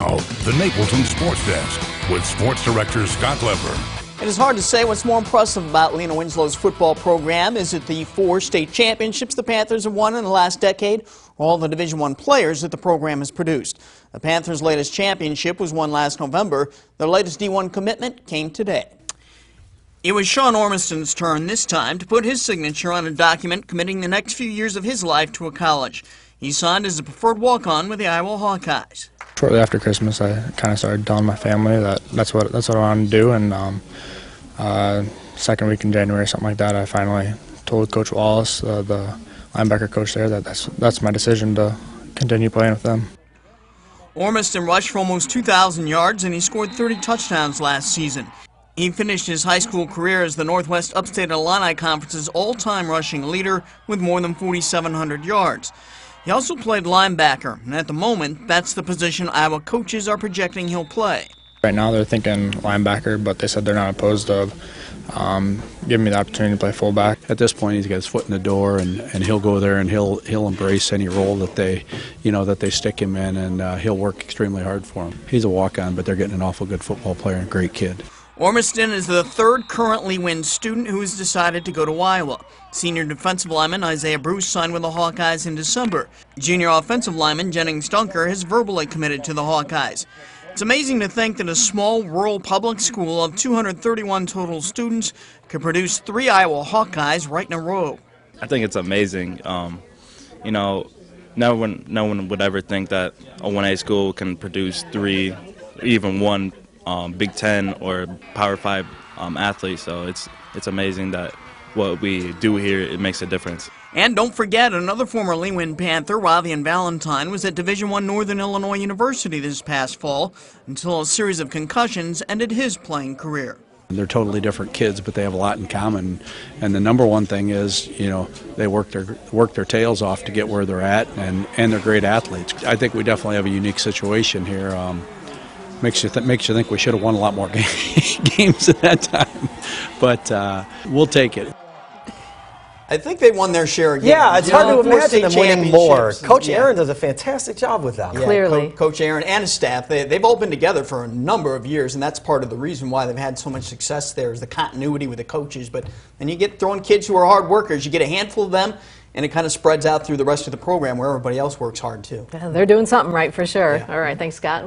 Now, the Napleton Sports Desk with Sports Director Scott Lever. It is hard to say what's more impressive about Lena Winslow's football program. Is it the 4 state championships the Panthers have won in the last decade, or all the Division I players that the program has produced? The Panthers' latest championship was won last November. Their latest D1 commitment came today. It was Sean Ormiston's turn this time to put his signature on a document committing the next few years of his life to a college. He signed as a preferred walk-on with the Iowa Hawkeyes. Shortly after Christmas, I kind of started telling my family that that's what I wanted to do, and second week in January, something like that, I finally told Coach Wallace, the linebacker coach there, that that's my decision to continue playing with them. Ormiston rushed for almost 2,000 yards, and he scored 30 touchdowns last season. He finished his high school career as the Northwest Upstate Illini Conference's all-time rushing leader with more than 4,700 yards. He also played linebacker, and at the moment, that's the position Iowa coaches are projecting he'll play. Right now they're thinking linebacker, but they said they're not opposed to giving me the opportunity to play fullback. At this point, he's got his foot in the door, and he'll go there and he'll embrace any role that they stick him in, and he'll work extremely hard for him. He's a walk-on, but they're getting an awful good football player and a great kid. Ormiston is the third current Le-Win student who has decided to go to Iowa. Senior defensive lineman Isaiah Bruce signed with the Hawkeyes in December. Junior offensive lineman Jennings Dunker has verbally committed to the Hawkeyes. It's amazing to think that a small rural public school of 231 total students could produce 3 Iowa Hawkeyes right in a row. I think it's amazing. You know, no one would ever think that a 1A school can produce 3, even 1 Big Ten or Power 5 athletes. So it's amazing that what we do here, it makes a difference. And don't forget, another former Le-Win Panther, Ravian Valentine, was at Division I Northern Illinois University this past fall until a series of concussions ended his playing career. They're totally different kids, but they have a lot in common. And the number one thing is, you know, they work their tails off to get where they're at, and they're great athletes. I think we definitely have a unique situation here. Makes you think we should have won a lot more games at that time, but we'll take it. I think they won their share of games. Yeah, it's hard to imagine them winning more. Coach Yeah. Aaron does a fantastic job with them. Yeah, Clearly. Coach Aaron and his staff, they've all been together for a number of years, and that's part of the reason why they've had so much success there is the continuity with the coaches. But then you get throwing kids who are hard workers, you get a handful of them, and it kind of spreads out through the rest of the program where everybody else works hard too. Yeah, they're doing something right for sure. Yeah. All right, thanks, Scott.